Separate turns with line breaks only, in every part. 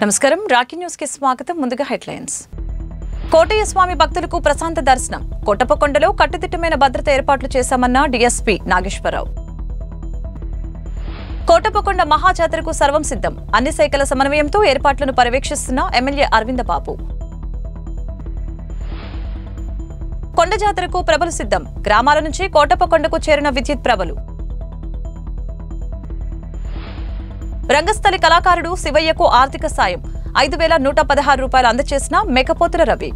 నమస్కారం Rocky news కి స్వాగతం. ముందుగా హెడ్లైన్స్. కోటయ్య స్వామి భక్తులకు ప్రశాంత దర్శనం. కోటప్పకొండలో కట్టుదిట్టమైన భద్రత ఏర్పాట్లు చేశామన్న డీఎస్పీ నాగేశ్వరరావు. కోటప్పకొండ మహాజాతరకు సర్వం సిద్ధం. అన్ని శాఖల సమన్వయంతో ఏర్పాట్లను పర్యవేక్షిస్తున్న ఎమ్మెల్యే అరవింద బాబు. కొండ జాతరకు ప్రభలు సిద్ధం. గ్రామాల నుంచి కోటప్పకొండకు చేరిన విద్యుత్ ప్రభలు. రంగస్థలి కళాకారుడు శివయ్యకు ఆర్థిక సాయం 5,116 రూపాయలు అందజేసిన మేకపోతుల రవి.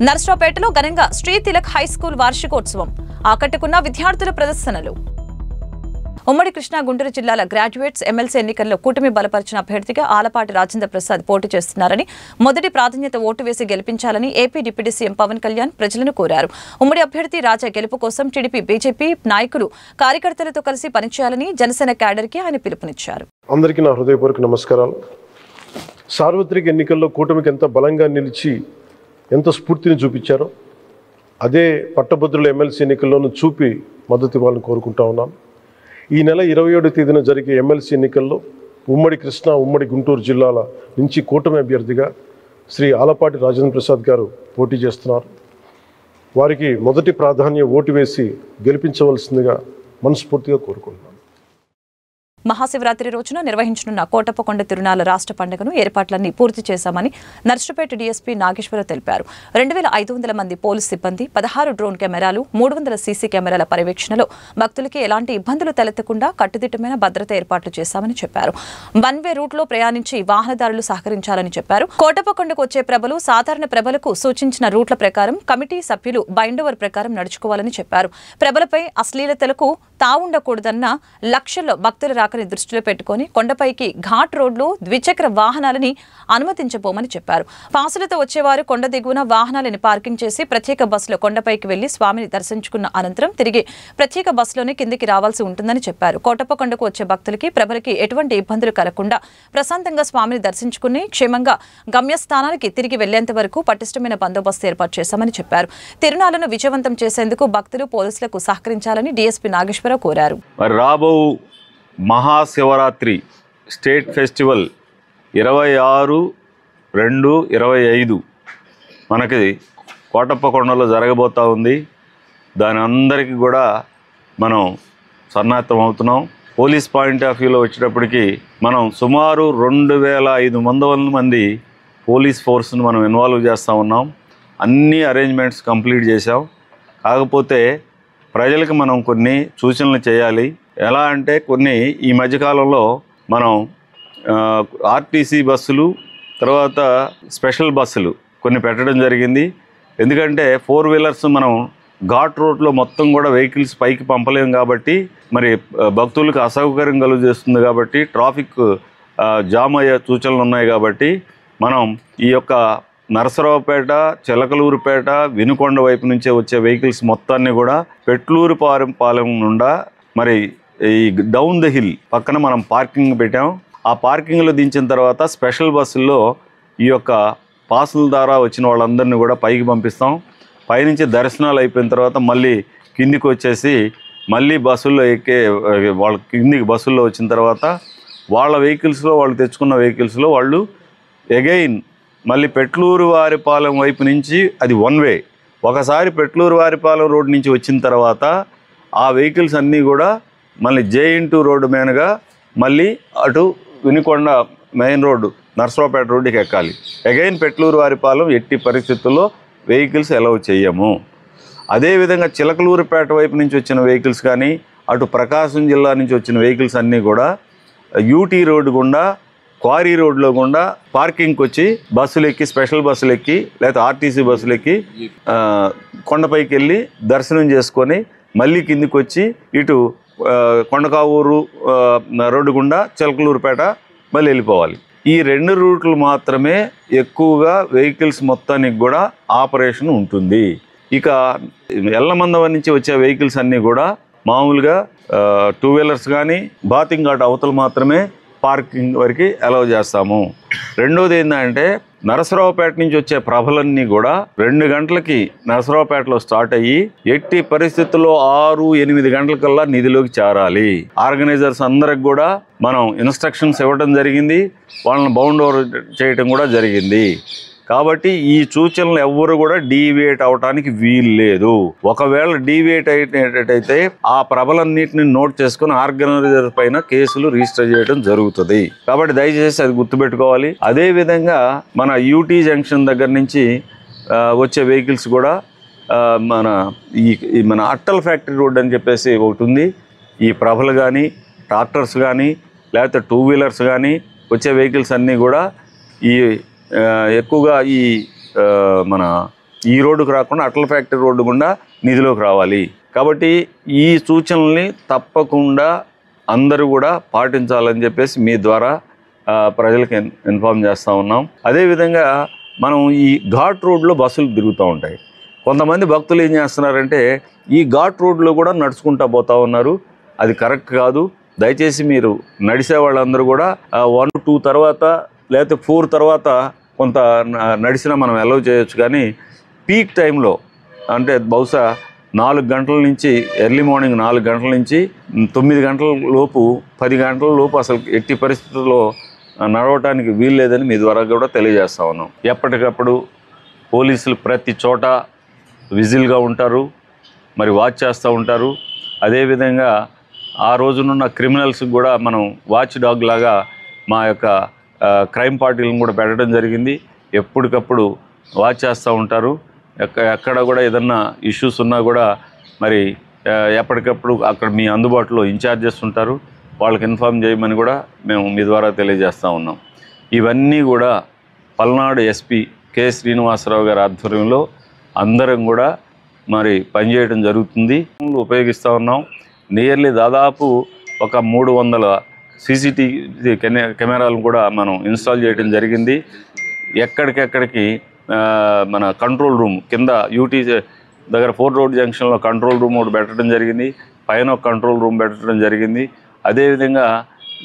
నర్సరావుపేటలో ఘనంగా శ్రీ తిలక్ హైస్కూల్ వార్షికోత్సవం. ఆకట్టుకున్న విద్యార్థుల ప్రదర్శనలు. ఉమ్మడి కృష్ణా గుంటూరు జిల్లాల గ్రాడ్యుయేట్స్ ఎమ్మెల్సీ ఎన్నికల్లో కూటమి బలపరిచిన అభ్యర్థిగా ఆలపాటి రాజేంద్ర ప్రసాద్ పోటీ చేస్తున్నారని, మొదటి ప్రాధాన్యత ఓటు వేసి గెలిపించాలని AP deputy CM Pawan Kalyan ప్రజలను కోరారు. ఉమ్మడి అభ్యర్థి రాజా గెలుపు కోసం టీడీపీ, బీజేపీ నాయకులు, కార్యకర్తలతో కలిసి పనిచేయాలని జనసేన క్యాడర్కి ఆయన పిలుపునిచ్చారు.
అందరికీ నా హృదయపూర్వక నమస్కారాలు. సార్వత్రిక ఎన్నికల్లో కూటమికి ఎంత బలంగా నిలిచి ఎంత స్ఫూర్తిని చూపించారో అదే పట్టభద్రుల ఎమ్మెల్సీ ఎన్నికల్లోనూ చూపి మద్దతు ఇవ్వాలని కోరుకుంటా ఉన్నాం. ఈ నెల 27వ తేదీన జరిగే ఎమ్మెల్సీ ఎన్నికల్లో ఉమ్మడి కృష్ణా, ఉమ్మడి గుంటూరు జిల్లాల నుంచి కూటమి అభ్యర్థిగా శ్రీ ఆలపాటి రాజేంద్ర ప్రసాద్ గారు పోటీ చేస్తున్నారు. వారికి మొదటి ప్రాధాన్య ఓటు వేసి గెలిపించవలసిందిగా మనస్ఫూర్తిగా కోరుకుంటున్నాను.
మహాశివరాత్రి రోజున నిర్వహించనున్న కోటప్పకొండ తిరునాళ్ల రాష్ట్ర పండుగను ఏర్పాట్లన్నీ పూర్తి చేశామని నర్సరావుపేట డీఎస్పీ నాగేశ్వరరావు తెలిపారు. 2,500 మంది పోలీసు సిబ్బంది, 16 డ్రోన్ కెమెరాలు, 300 సీసీ కెమెరాల పర్యవేక్షణలో భక్తులకి ఎలాంటి ఇబ్బందులు తలెత్తకుండా కట్టుదిట్టమైన భద్రత ఏర్పాట్లు చేశామని చెప్పారు. వన్ వే రూట్లో ప్రయాణించి వాహనదారులు సహకరించాలని చెప్పారు. కోటప్పకొండకు వచ్చే ప్రభలు సాధారణ ప్రభలకు సూచించిన రూట్ల ప్రకారం కమిటీ సభ్యులు బైండోవర్ ప్రకారం నడుచుకోవాలని చెప్పారు. ప్రభలపై అశ్లీలతలకు తావుండకూడదన్న లక్ష్యంలో భక్తుల రాకని దృష్టిలో పెట్టుకుని కొండపైకి ఘాట్ రోడ్లు, ద్విచక్ర వాహనాలని అనుమతించబోమని చెప్పారు. పాసులతో వచ్చేవారు కొండ దిగువన వాహనాలని పార్కింగ్ చేసి ప్రత్యేక బస్సులో కొండపైకి వెళ్లి స్వామిని దర్శించుకున్న అనంతరం తిరిగి ప్రత్యేక బస్సులోనే కిందికి రావాల్సి ఉంటుందని చెప్పారు. కోటప్పకొండకు వచ్చే భక్తులకి, ప్రభలకి ఎటువంటి ఇబ్బందులు కలగకుండా ప్రశాంతంగా స్వామిని దర్శించుకుని క్షేమంగా గమ్యస్థానానికి తిరిగి వెళ్లేంత వరకు పటిష్టమైన బందోబస్తు ఏర్పాటు చేశామని చెప్పారు. తిరునాళ్లను విజయవంతం చేసేందుకు భక్తులు, పోలీసులకు సహకరించాలని డీఎస్పీ నాగేశ్వరరావు కోరారు.
రాబో మహాశివరాత్రి స్టేట్ ఫెస్టివల్ 26/2/25 మనకి కోటప్పకొండలో జరగబోతూ ఉంది. దాని అందరికీ కూడా మనం సన్నద్ధం అవుతున్నాం. పోలీస్ పాయింట్ ఆఫ్ వ్యూలో వచ్చేటప్పటికి మనం సుమారు 2,500 మంది పోలీస్ ఫోర్స్ని మనం ఇన్వాల్వ్ చేస్తూ ఉన్నాం. అన్ని అరేంజ్మెంట్స్ కంప్లీట్ చేసాం. కాకపోతే ప్రజలకు మనం కొన్ని సూచనలు చేయాలి. ఎలా అంటే కొన్ని ఈ మధ్యకాలంలో మనం ఆర్టీసీ బస్సులు, తర్వాత స్పెషల్ బస్సులు కొన్ని పెట్టడం జరిగింది. ఎందుకంటే 4 వీలర్స్ మనం ఘాట్ రోడ్లో మొత్తం కూడా వెహికల్స్ పైకి పంపలేము కాబట్టి, మరి భక్తులకు అసౌకర్యం కలుగజేస్తుంది కాబట్టి, ట్రాఫిక్ జామ్ అయ్యే సూచనలు ఉన్నాయి కాబట్టి మనం ఈ యొక్క నరసరావుపేట, చిలకలూరుపేట, వినుకొండ వైపు నుంచే వచ్చే వెహికల్స్ మొత్తాన్ని కూడా పెట్లూరుపాలెం నుండా మరి ఈ డౌన్ ద హిల్ పక్కన మనం పార్కింగ్ పెట్టాం. ఆ పార్కింగ్లో దించిన తర్వాత స్పెషల్ బస్సుల్లో ఈ యొక్క పాసుల ద్వారా వచ్చిన వాళ్ళందరినీ కూడా పైకి పంపిస్తాం. పైనుంచి దర్శనాలు అయిపోయిన తర్వాత మళ్ళీ కిందికి వచ్చేసి మళ్ళీ బస్సుల్లో ఎక్కే వాళ్ళ కిందికి బస్సుల్లో వచ్చిన తర్వాత వాళ్ళ వెహికల్స్లో, వాళ్ళు తెచ్చుకున్న వెహికల్స్లో వాళ్ళు అగైన్ మళ్ళీ పెట్లూరు వారిపాలెం వైపు నుంచి అది వన్ వే. ఒకసారి పెట్లూరు వారిపాలెం రోడ్ నుంచి వచ్చిన తర్వాత ఆ వెహికల్స్ అన్నీ కూడా మళ్ళీ J-2 రోడ్డు మీదుగా మళ్ళీ అటు వినుకొండ మెయిన్ రోడ్డు, నర్సరావుపేట రోడ్డుకి ఎక్కాలి. అగైన్ పెట్లూరు వారిపాలెం ఎట్టి పరిస్థితుల్లో వెహికల్స్ అలౌ చేయము. అదేవిధంగా చిలకలూరుపేట వైపు నుంచి వచ్చిన వెహికల్స్ కానీ, అటు ప్రకాశం జిల్లా నుంచి వచ్చిన వెహికల్స్ అన్నీ కూడా యూటీ రోడ్డు గుండా, క్వారీ రోడ్లో గుండా పార్కింగ్కి వచ్చి బస్సులు ఎక్కి, స్పెషల్ బస్సులు ఎక్కి, లేకపోతే ఆర్టీసీ బస్సులు ఎక్కి కొండపైకి వెళ్ళి దర్శనం చేసుకొని మళ్ళీ కిందికి వచ్చి ఇటు కొండకావూరు రోడ్డు గుండా చిలకలూరుపేట మళ్ళీ వెళ్ళిపోవాలి. ఈ 2 రూట్లు మాత్రమే ఎక్కువగా వెహికల్స్ మొత్తానికి కూడా ఆపరేషన్ ఉంటుంది. ఇక ఎల్లమందవ నుంచి వచ్చే వెహికల్స్ అన్నీ కూడా మామూలుగా 2 వీలర్స్ కానీ బాతింగ్ ఘాట్ అవతలు మాత్రమే పార్కింగ్ వరకు అలౌ చేస్తాము. రెండోది ఏంటంటే నరసరావుపేట నుంచి వచ్చే ప్రభలన్నీ కూడా 2 గంటలకి నరసరావుపేటలో స్టార్ట్ అయ్యి ఎట్టి పరిస్థితుల్లో 6-8 గంటలకల్లా నిధిలోకి చేరాలి. ఆర్గనైజర్స్ అందరికి కూడా మనం ఇన్స్ట్రక్షన్స్ ఇవ్వడం జరిగింది, వాళ్ళని బౌండ్ ఓవర్ చేయటం కూడా జరిగింది. కాబట్టి ఈ సూచనలు ఎవ్వరు కూడా డీవియేట్ అవటానికి వీలు లేదు. ఒకవేళ డీవియేట్ అయ్యేటట్టయితే ఆ ప్రభలన్నింటిని నోట్ చేసుకుని ఆర్గనైజర్ పైన కేసులు రిజిస్టర్ చేయడం జరుగుతుంది. కాబట్టి దయచేసి అది గుర్తుపెట్టుకోవాలి. అదే విధంగా మన యూటీ జంక్షన్ దగ్గర నుంచి వచ్చే వెహికల్స్ కూడా మన అట్టల్ ఫ్యాక్టరీ రోడ్ అని చెప్పేసి ఒకటి ఉంది. ఈ ప్రభలు కానీ ట్రాక్టర్స్ కానీ లేకపోతే 2 వీలర్స్ కానీ వచ్చే వెహికల్స్ అన్నీ కూడా ఎక్కువగా ఈ రోడ్డుకు రాకుండా అటల్ ఫ్యాక్టరీ రోడ్డు గుండా నిధిలోకి రావాలి. కాబట్టి ఈ సూచనల్ని తప్పకుండా అందరూ కూడా పాటించాలని చెప్పేసి మీ ద్వారా ప్రజలకు ఇన్ఫార్మ్ చేస్తూ ఉన్నాం. అదేవిధంగా మనం ఈ ఘాట్ రోడ్లో బస్సులు తిరుగుతూ ఉంటాయి. కొంతమంది భక్తులు ఏం చేస్తున్నారంటే ఈ ఘాట్ రోడ్లో కూడా నడుచుకుంటూ పోతూ ఉన్నారు. అది కరెక్ట్ కాదు. దయచేసి మీరు నడిచే వాళ్ళందరూ కూడా 1-2 తర్వాత లేకపోతే 4 తర్వాత కొంత నడిచినా మనం అలౌ చేయొచ్చు. కానీ పీక్ టైంలో అంటే బహుశా 4 గంటల నుంచి ఎర్లీ మార్నింగ్ 4 గంటల నుంచి 9 గంటల లోపు 10 గంటల లోపు అసలు ఎట్టి పరిస్థితుల్లో నడవటానికి వీలు లేదని మీ ద్వారా కూడా తెలియజేస్తా ఉన్నాం. ఎప్పటికప్పుడు పోలీసులు ప్రతి చోట విజిల్గా ఉంటారు, మరి వాచ్ చేస్తూ ఉంటారు. అదేవిధంగా ఆ రోజునున్న క్రిమినల్స్కి కూడా మనం వాచ్ డాగ్ లాగా మా యొక్క క్రైమ్ పార్టీలను కూడా పెట్టడం జరిగింది. ఎప్పటికప్పుడు వాచ్ చేస్తూ ఉంటారు. ఎక్కడ కూడా ఏదన్నా ఇష్యూస్ ఉన్నా కూడా మరి ఎప్పటికప్పుడు అక్కడ మీ అందుబాటులో ఇన్ఛార్జెస్ ఉంటారు, వాళ్ళకి ఇన్ఫార్మ్ చేయమని కూడా మేము మీ ద్వారా తెలియజేస్తూ ఉన్నాం. ఇవన్నీ కూడా పల్నాడు ఎస్పీ కె శ్రీనివాసరావు గారి ఆధ్వర్యంలో అందరం కూడా మరి పనిచేయడం జరుగుతుంది. ఉపయోగిస్తూ ఉన్నాం. నియర్లీ దాదాపు ఒక 300 CCTV కెమెరాలను కూడా మనం ఇన్స్టాల్ చేయడం జరిగింది. ఎక్కడికెక్కడికి మన కంట్రోల్ రూమ్ కింద యూటీ దగ్గర 4 రోడ్ జంక్షన్లో కంట్రోల్ రూమ్ ఒకటి పెట్టడం జరిగింది, పైన ఒక కంట్రోల్ రూమ్ పెట్టడం జరిగింది. అదేవిధంగా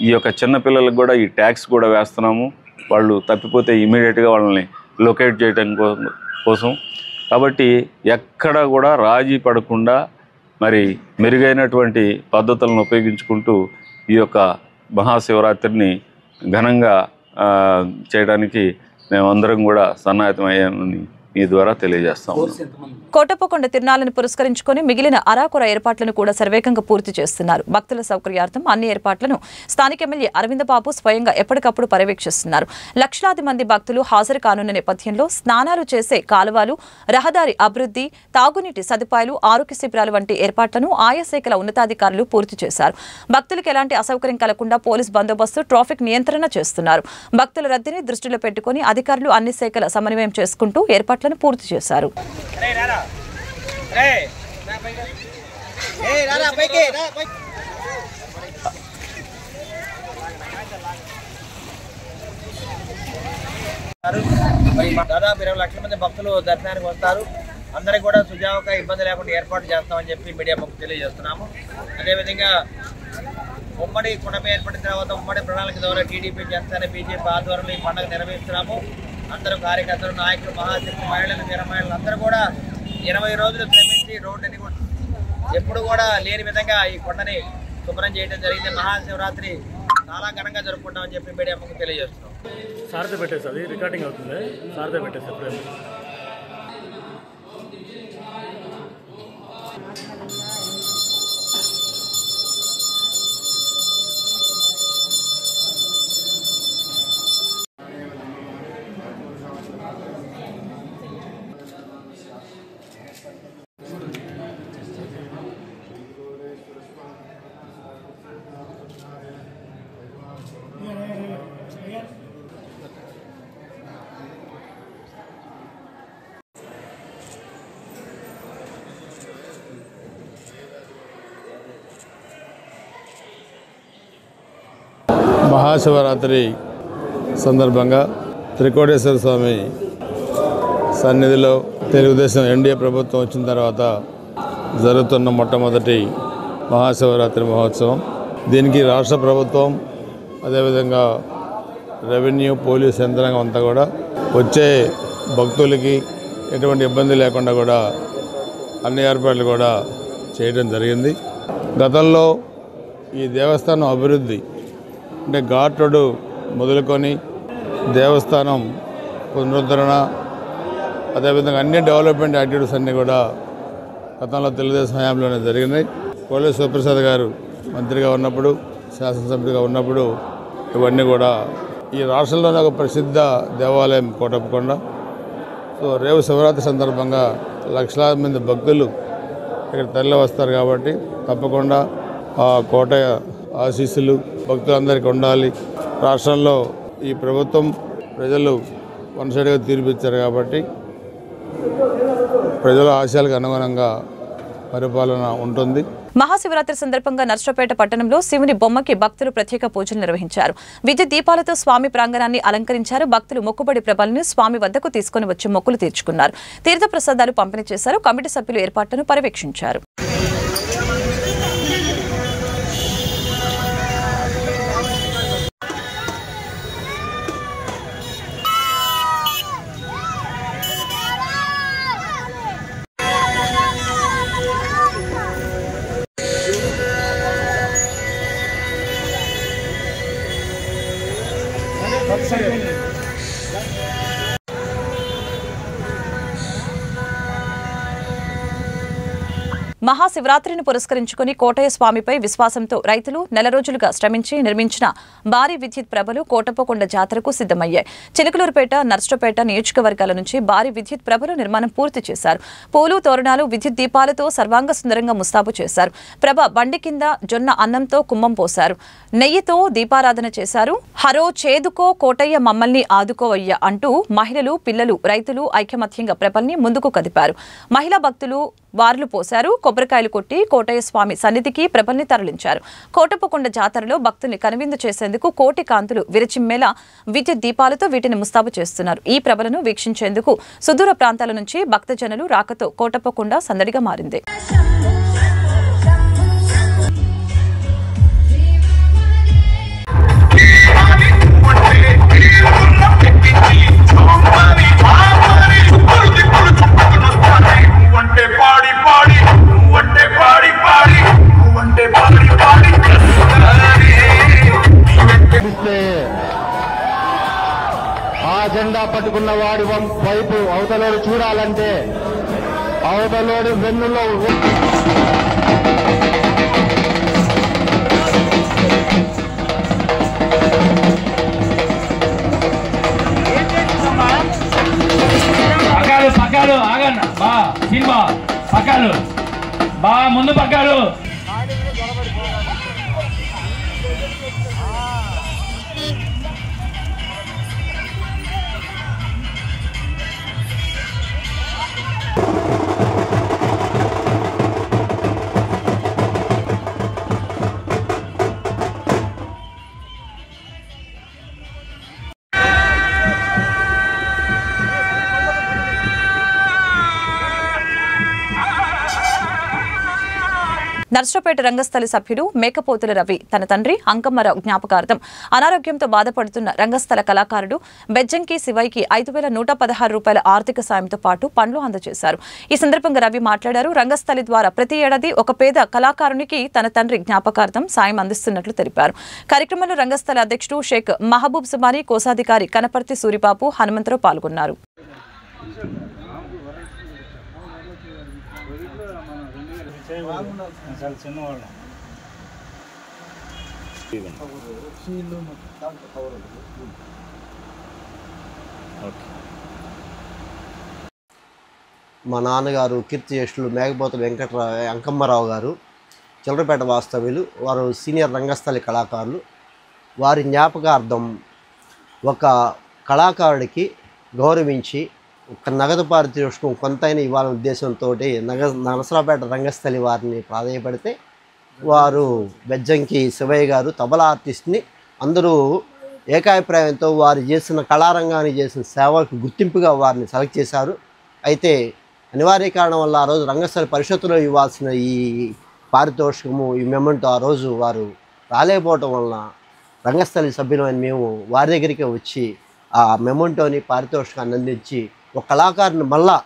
ఈ యొక్క చిన్నపిల్లలకు కూడా ఈ ట్యాక్స్ కూడా వేస్తున్నాము. వాళ్ళు తప్పిపోతే ఇమీడియట్గా వాళ్ళని లొకేట్ చేయడం కోసం. కాబట్టి ఎక్కడ కూడా రాజీ పడకుండా మరి మెరుగైనటువంటి పద్ధతులను ఉపయోగించుకుంటూ ఈ యొక్క మహాశివరాత్రిని ఘనంగా చేయడానికి మేమందరం కూడా సన్నాహితమయ్యామని మీ ద్వారా తెలియజేస్తాం.
కోటప్పకొండ తిరునాళ్లను పురస్కరించుకొని మిగిలిన అరాకొర ఏర్పాట్లను కూడా శరవేగంగా పూర్తి చేస్తున్నారు. భక్తుల సౌకర్యార్థం అన్ని ఏర్పాట్లను స్థానిక ఎమ్మెల్యే అరవింద బాబు స్వయంగా ఎప్పటికప్పుడు పర్యవేక్షిస్తున్నారు. లక్షలాది మంది భక్తులు హాజరు కానున్న నేపథ్యంలో స్నానాలు చేసే కాలువలు, రహదారి అభివృద్ధి, తాగునీటి సదుపాయాలు, ఆరోగ్య శిబిరాలు వంటి ఏర్పాట్లను ఆయా శాఖల ఉన్నతాధికారులు పూర్తి చేశారు. భక్తులకు ఎలాంటి అసౌకర్యం కలగకుండా పోలీస్ బందోబస్తు, ట్రాఫిక్ నియంత్రణ చేస్తున్నారు. భక్తుల రద్దీని దృష్టిలో పెట్టుకుని అధికారులు అన్ని శాఖల సమన్వయం చేసుకుంటూ ఏర్పాట్లను పూర్తి చేశారు.
దాదాపు 20 లక్షల మంది భక్తులు దర్శనానికి వస్తారు. అందరికీ కూడా సుజావుగా ఇబ్బంది లేకుండా ఏర్పాటు చేస్తామని చెప్పి మీడియా ముఖ్య తెలియజేస్తున్నాము. అదేవిధంగా ఉమ్మడి కుటుంబం ఏర్పడిన తర్వాత ఉమ్మడి ప్రణాళిక ద్వారా టీడీపీ, జనసేన, బీజేపీ ఆధ్వర్యంలో ఈ పండుగ నిర్వహిస్తున్నాము. అందరూ కార్యకర్తలు, నాయకులు, మహాశక్తి, మహిళలు, వీరమహిళలు అందరూ కూడా 20 రోజులు శ్రమించి రోడ్డుని ఎప్పుడు కూడా లేని విధంగా ఈ కొండని శుభ్రం చేయడం జరిగింది. మహాశివరాత్రి చాలా ఘనంగా జరుపుకుంటామని చెప్పి మీడియా ముఖ్య తెలియజేస్తున్నాం.
సారథి పెట్టేసి రికార్డింగ్ అవుతుంది. సారథి పెట్టేసి
మహాశివరాత్రి సందర్భంగా త్రికోటేశ్వర స్వామి సన్నిధిలో తెలుగుదేశం ఎన్డీఏ ప్రభుత్వం వచ్చిన తర్వాత జరుగుతున్న మొట్టమొదటి మహాశివరాత్రి మహోత్సవం. దీనికి రాష్ట్ర ప్రభుత్వం అదేవిధంగా రెవెన్యూ పోలీస్ యంత్రాంగం అంతా కూడా వచ్చే భక్తులకి ఎటువంటి ఇబ్బంది లేకుండా కూడా అన్ని ఏర్పాట్లు కూడా చేయడం జరిగింది. గతంలో ఈ దేవస్థానం అభివృద్ధి అంటే ఘాట్ రోడ్డు మొదలుకొని దేవస్థానం పునరుద్ధరణ అదేవిధంగా అన్ని డెవలప్మెంట్ యాక్టివిటీస్ అన్నీ కూడా గతంలో తెలుగుదేశం హయాంలోనే జరిగినాయి. కోళ్ళ శివప్రసాద్ గారు మంత్రిగా ఉన్నప్పుడు, శాసనసభ్యుడిగా ఉన్నప్పుడు ఇవన్నీ కూడా ఈ రాష్ట్రంలోనే ఒక ప్రసిద్ధ దేవాలయం కోటప్పకొండ. సో రేపు శివరాత్రి సందర్భంగా లక్షలాది మంది భక్తులు ఇక్కడ తరలి వస్తారు కాబట్టి తప్పకుండా ఆ కోట ఆశీస్సులు భక్తులందరికీ ఉండాలి. రాష్ట్రంలో ఈ ప్రభుత్వం ప్రజలు వన్ సైడ్గా తీర్పిచ్చారు కాబట్టి ప్రజల ఆశయాలకు అనుగుణంగా పరిపాలన ఉంటుంది.
మహాశివరాత్రి సందర్భంగా నర్సరావుపేట పట్టణంలో శివుని బొమ్మకి భక్తులు ప్రత్యేక పూజలు నిర్వహించారు. విద్యుత్ దీపాలతో స్వామి ప్రాంగణాన్ని అలంకరించారు. భక్తులు మొక్కుబడి ప్రభలను స్వామి వద్దకు తీసుకుని వచ్చి మొక్కులు తీర్చుకున్నారు. తీర్థ ప్రసాదాలు పంపిణీ చేశారు. కమిటీ సభ్యులు ఏర్పాట్లను పర్యవేక్షించారు. మహాశివరాత్రిని పురస్కరించుకుని కోటయ్య స్వామిపై విశ్వాసంతో రైతులు నెల రోజులుగా శ్రమించి నిర్మించిన భారీ విద్యుత్ ప్రభలు కోటప్పకొండ జాతరకు సిద్ధమయ్యాయి. చిలకలూరుపేట, నర్సరావుపేట నియోజకవర్గాల నుంచి భారీ విద్యుత్ ప్రభలు నిర్మాణం పూర్తి చేశారు. పూలు, తోరణాలు, విద్యుత్ దీపాలతో సర్వాంగ సుందరంగా ముస్తాబు చేశారు. ప్రభ బండి కింద జొన్న అన్నంతో కుంభం పోశారు. నెయ్యితో దీపారాధన చేశారు. హరో చేదుకో కోటయ్య మమ్మల్ని ఆదుకోవయ్య అంటూ మహిళలు, పిల్లలు, రైతులు ఐకమత్యంగా ప్రభల్ని ముందుకు కదిపారు. మహిళా భక్తులు వార్లు పోశారు. కొబ్బరికాయలు కొట్టి కోటయ్య స్వామి సన్నిధికి ప్రభల్ని తరలించారు. కోటప్పకొండ జాతరలో భక్తుల్ని కనువిందు చేసేందుకు కోటి కాంతులు విరచిమ్మేలా విద్యుత్ దీపాలతో వీటిని ముస్తాబు చేస్తున్నారు. ఈ ప్రభలను వీక్షించేందుకు సుదూర ప్రాంతాల నుంచి భక్తజనులు రాకతో కోటప్పకొండ సందడిగా మారింది.
ఆ జెండా పట్టుకున్న వాడి వైపు అవతలోడు చూడాలంటే అవతలోడు వెన్నులో
పక్కాలు ఆగన్న బా సినిమా పక్కాలు బా ముందు పక్కాలు
నర్సరావుపేట రంగస్థలి సభ్యుడు మేకపోతుల రవి తన తండ్రి అంకమ్మరావు జ్ఞాపకార్థం అనారోగ్యంతో బాధపడుతున్న రంగస్థల కళాకారుడు బెజ్జంకి శివయ్యకి 5,116 రూపాయల ఆర్థిక సాయంతో పాటు పండ్లు అందజేశారు. ఈ సందర్భంగా రవి మాట్లాడారు. రంగస్థలి ద్వారా ప్రతి ఏడాది ఒక పేద కళాకారునికి తన తండ్రి జ్ఞాపకార్థం సాయం అందిస్తున్నట్లు తెలిపారు. కార్యక్రమంలో రంగస్థలి అధ్యక్షుడు షేక్ మహబూబ్ సుమాని, కోశాధికారి కనపర్తి సూరిబాబు, హనుమంతరావు పాల్గొన్నారు.
మా నాన్నగారు కీర్తిశేషులు మేకపోతుల అంకమ్మరావు గారు చిలకలూరుపేట వాస్తవ్యులు. వారు సీనియర్ రంగస్థలి కళాకారులు. వారి జ్ఞాపకార్థం ఒక కళాకారుడికి గౌరవించి ఒక నగదు పారితోషికం కొంతైనా ఇవ్వాలనే ఉద్దేశంతో నరసరావుపేట రంగస్థలి వారిని ప్రాధాన్యపడితే వారు బెజ్జంకి శివయ్య గారు తబలా ఆర్టిస్ట్ని అందరూ ఏకాభిప్రాయంతో వారు చేసిన కళారంగానికి చేసిన సేవలకు గుర్తింపుగా వారిని సెలెక్ట్ చేశారు. అయితే అనివార్య కారణం వల్ల ఆ రోజు రంగస్థలి పరిషత్తులో ఇవ్వాల్సిన ఈ పారితోషికము ఈ మెమెంట్ ఆ రోజు వారు రాలేకపోవటం వలన రంగస్థలి సభ్యులమైన మేము వారి దగ్గరికి వచ్చి ఆ మెమోంటోని పారితోషికాన్ని అందించి ఒక కళాకారుని మళ్ళా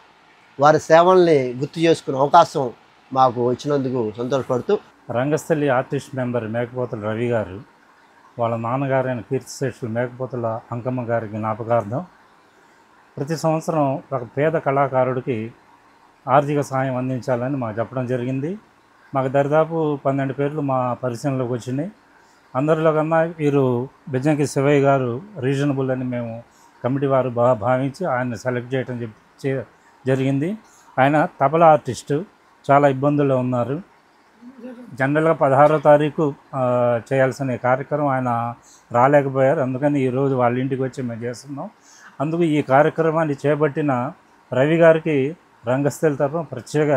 వారి సేవల్ని గుర్తు చేసుకునే అవకాశం మాకు వచ్చినందుకు సంతోషపడుతూ
రంగస్థలి ఆర్టిస్ట్ మెంబర్ మేకపోతుల రవి గారు వాళ్ళ నాన్నగారైన కీర్తిశేషులు మేకపోతుల అంకమ్మ గారి జ్ఞాపకార్థం ప్రతి సంవత్సరం ఒక పేద కళాకారుడికి ఆర్థిక సహాయం అందించాలని మాకు చెప్పడం జరిగింది. మాకు దరిదాపు 12 పేర్లు మా పరిశీలనలోకి వచ్చినాయి. అందరిలో కన్నా వీరు బెజ్జంకి శివయ్య గారు రీజనబుల్ అని మేము కమిటీ వారు భావించి ఆయన సెలెక్ట్ చేయడం జరిగింది. ఆయన తబలా ఆర్టిస్టు, చాలా ఇబ్బందుల్లో ఉన్నారు. జనరల్గా 16వ తారీఖు చేయాల్సిన కార్యక్రమం ఆయన రాలేకపోయారు. అందుకని ఈరోజు వాళ్ళ ఇంటికి వచ్చి మేము చేస్తున్నాం. అందుకు ఈ కార్యక్రమాన్ని చేపట్టిన రవి గారికి రంగస్థలి తరఫున ప్రత్యేక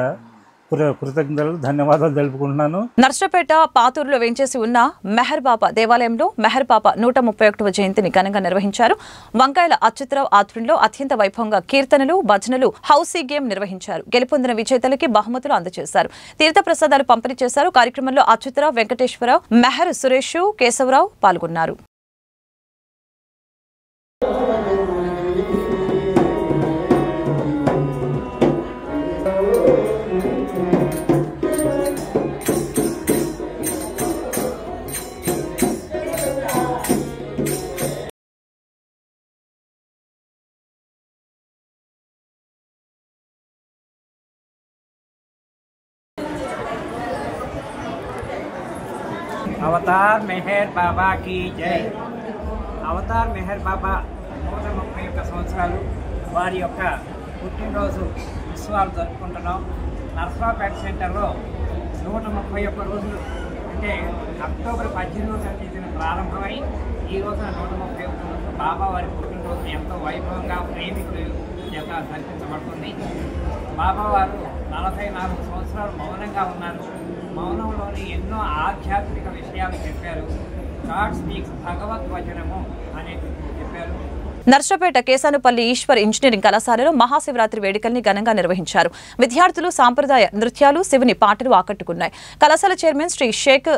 కృతజ్ఞతలు, ధన్యవాదాలు తెలుపుకుంటున్నాను.
నర్సపేట పాతూరులో వేంచేసి ఉన్న మెహర్ బాబా దేవాలయంలో మెహర్ బాబా 131వ జయంతిని ఘనంగా నిర్వహించారు. వంకాయల అచ్యుతరావు ఆధ్వర్యంలో అత్యంత వైభవంగా కీర్తనలు, భజనలు, హౌసీ గేమ్ నిర్వహించారు. గెలుపొందిన విజేతలకి బహుమతులు అందజేశారు. తీర్థప్రసాదాలు పంపిణీ చేశారు. కార్యక్రమంలో అచ్యుతరావు, వెంకటేశ్వరరావు, మెహర్ సురేష్, కేశవరావు పాల్గొన్నారు.
అవతార్ మెహర్ బాబా की జై. అవతార్ మెహర్ బాబా 131 సంవత్సరాలు వారి యొక్క పుట్టినరోజు ఉత్సవాలు జరుపుకుంటున్నాం. నర్సరావుపేట సెంటర్లో 131 రోజులు అంటే అక్టోబర్ 18వ తేదీన ప్రారంభమై ఈ రోజున 131 రోజులు బాబా వారి పుట్టినరోజు ఎంతో వైభవంగా ప్రేమికులు చేత జరిపించబడుతుంది. బాబా వారు 44 సంవత్సరాలు మౌనంగా ఉన్నారు. మౌనంలోని ఎన్నో ఆధ్యాత్మిక విషయాలు చెప్పారు. గాడ్ స్పీక్స్ భగవద్వచనము అనేది చెప్పారు.
నర్సపేట కేసానుపల్లి ఈశ్వర్ ఇంజనీరింగ్ కళాశాలలో మహాశివరాత్రి వేడుకల్ని ఘనంగా నిర్వహించారు. విద్యార్థులు సాంప్రదాయ నృత్యాలు, శివుని పాటలు ఆకట్టుకున్నాయి. కళాశాల చైర్మన్ శ్రీ షేక్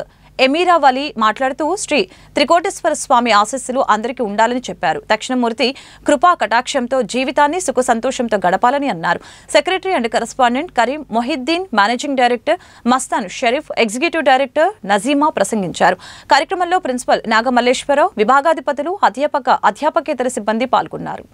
ఎమీరావలి మాట్లాడుతూ శ్రీ త్రికోటేశ్వర స్వామి ఆశీస్సులు అందరికీ ఉండాలని చెప్పారు. దక్షిణమూర్తి కృపా కటాక్షంతో జీవితాన్ని సుఖ సంతోషంతో గడపాలని అన్నారు. Secretary and correspondent Karim Mohiddin, managing director Mastan Sharif, executive director Najima ప్రసంగించారు. కార్యక్రమంలో ప్రిన్సిపల్ నాగమల్లేశ్వరరావు, విభాగాధిపతులు, అధ్యాపకేతర సిబ్బంది పాల్గొన్నారు.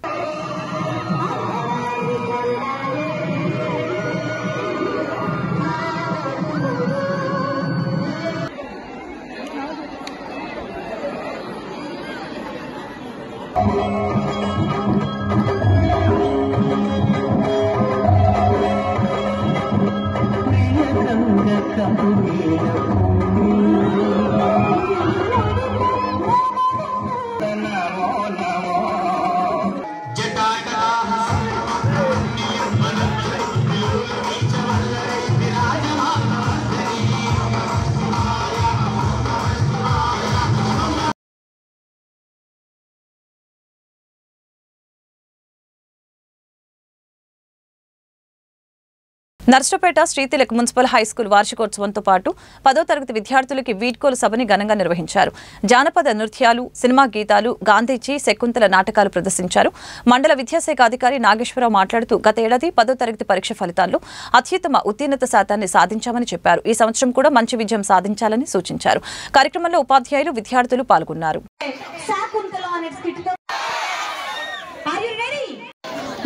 నర్సపేట శ్రీతిలక్ మున్సిపల్ హైస్కూల్ వార్షికోత్సవంతో పాటు 10వ తరగతి విద్యార్థులకి వీడ్కోలు సభని ఘనంగా నిర్వహించారు. జానపద నృత్యాలు, సినిమా గీతాలు, గాంధీజీ, శకుంతల నాటకాలు ప్రదర్శించారు. మండల విద్యాశాఖ అధికారి నాగేశ్వరరావు మాట్లాడుతూ గత ఏడాది 10వ తరగతి పరీక్ష ఫలితాల్లో అత్యుత్తమ ఉత్తీర్ణత శాతాన్ని సాధించామని చెప్పారు. ఈ సంవత్సరం కూడా మంచి విజయం సాధించాలని సూచించారు. కార్యక్రమంలో ఉపాధ్యాయులు, విద్యార్థులు పాల్గొన్నారు.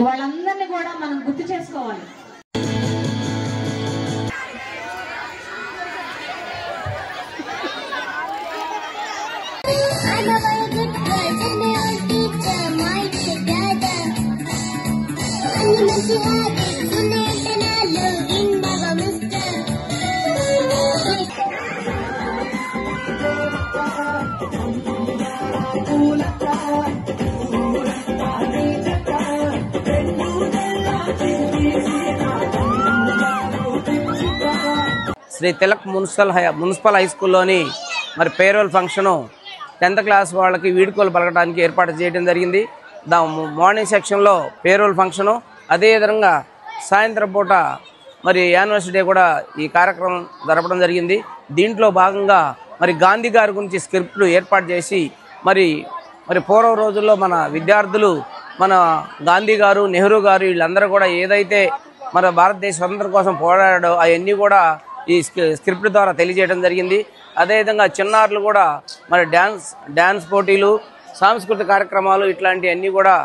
వాళ్ళందరినీ కూడా మనం గుర్తు చేసుకోవాలి.
శ్రీ తిలక్ మున్సిపల్ హై స్కూల్లోని మరి పేరోల్ ఫంక్షను 10th క్లాస్ వాళ్ళకి వీడ్కోలు పలకడానికి ఏర్పాటు చేయడం జరిగింది. మార్నింగ్ సెక్షన్లో పేరోల్ ఫంక్షను, అదేవిధంగా సాయంత్రం పూట
మరి యానివర్సరీ డే కూడా ఈ కార్యక్రమం జరపడం జరిగింది. దీంట్లో భాగంగా మరి గాంధీ గారి గురించి స్క్రిప్ట్లు ఏర్పాటు చేసి మరి పూర్వ రోజుల్లో మన విద్యార్థులు మన గాంధీ గారు, నెహ్రూ గారు వీళ్ళందరూ కూడా ఏదైతే మన భారతదేశ స్వతంత్రం కోసం పోరాడాడో అవన్నీ కూడా ఈ స్క్రిప్ట్ ద్వారా తెలియజేయడం జరిగింది. అదేవిధంగా చిన్నారులు కూడా మరి డ్యాన్స్ పోటీలు, సాంస్కృతిక కార్యక్రమాలు ఇట్లాంటివన్నీ కూడా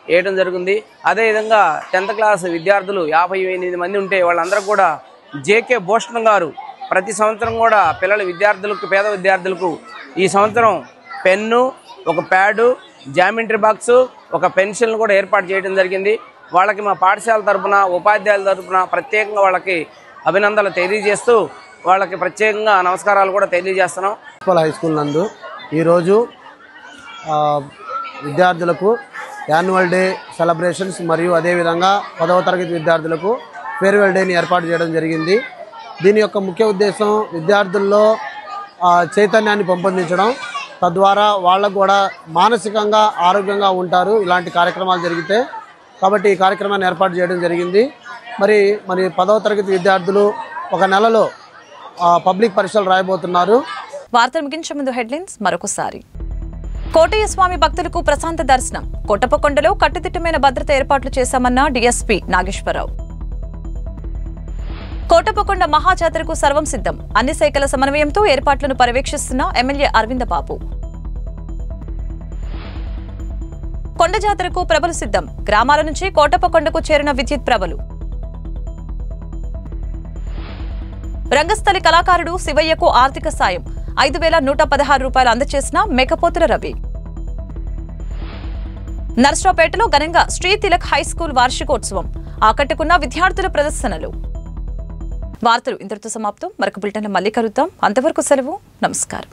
వేయడం జరిగింది. అదేవిధంగా 10th క్లాస్ విద్యార్థులు 58 మంది ఉంటే వాళ్ళందరూ కూడా జేకే భూషణ్ గారు ప్రతి సంవత్సరం కూడా విద్యార్థులకు, పేద విద్యార్థులకు ఈ సంవత్సరం పెన్ను, ఒక ప్యాడు, జామెంట్రీ బాక్సు, ఒక పెన్సిల్ను కూడా ఏర్పాటు చేయడం జరిగింది. వాళ్ళకి మా పాఠశాల తరఫున, ఉపాధ్యాయుల తరఫున ప్రత్యేకంగా వాళ్ళకి అభినందనలు తెలియజేస్తూ వాళ్ళకి ప్రత్యేకంగా నమస్కారాలు కూడా తెలియజేస్తున్నాం.
హై స్కూల్ నందు ఈరోజు విద్యార్థులకు యాన్యువల్ డే సెలబ్రేషన్స్ మరియు అదేవిధంగా 10వ తరగతి విద్యార్థులకు ఫేర్వెల్ డేని ఏర్పాటు చేయడం జరిగింది. దీని యొక్క ముఖ్య ఉద్దేశం విద్యార్థుల్లో చైతన్యాన్ని పెంపొందించడం, తద్వారా వాళ్ళకు కూడా మానసికంగా ఆరోగ్యంగా ఉంటారు ఇలాంటి కార్యక్రమాలు జరిగితే. కాబట్టి ఈ కార్యక్రమాన్ని ఏర్పాటు చేయడం జరిగింది. మరి 10వ తరగతి విద్యార్థులు ఒక నెలలో పబ్లిక్ పరీక్షలు రాయబోతున్నారు.
వార్తలు ముగించే ముందు హెడ్లైన్స్ మరొకసారి. కోటయ్య స్వామి భక్తులకు ప్రశాంత దర్శనం. కోటప్పకొండలో కట్టుదిట్టమైన భద్రత ఏర్పాట్లు చేశామన్న డీఎస్పీ నాగేశ్వరరావు. కోటప్పకొండ మహాజాతరకు సర్వం సిద్ధం. అన్ని శాఖల సమన్వయంతో ఏర్పాట్లను పర్యవేక్షిస్తున్న ఎమ్మెల్యే అరవింద బాబు. కొండ జాతరకు ప్రభలు సిద్ధం. గ్రామాల నుంచి కోటప్పకొండకు చేరిన విద్యుత్ ప్రభలు. రంగస్థలి కళాకారుడు శివయ్యకు ఆర్థిక సాయం 5,116 రూపాయలు అందజేసిన మేకపోతుల రవి. నర్సరావుపేటలో ఘనంగా శ్రీ తిలక్ హైస్కూల్ వార్షికోత్సవం. ఆకట్టుకున్న విద్యార్థుల ప్రదర్శనలు. వార్తలు ఇంతటితో సమాప్తం. మరొక బులెటిన్లో మళ్ళీ కలుద్దాం. అంతవరకు సెలవు. నమస్కారం.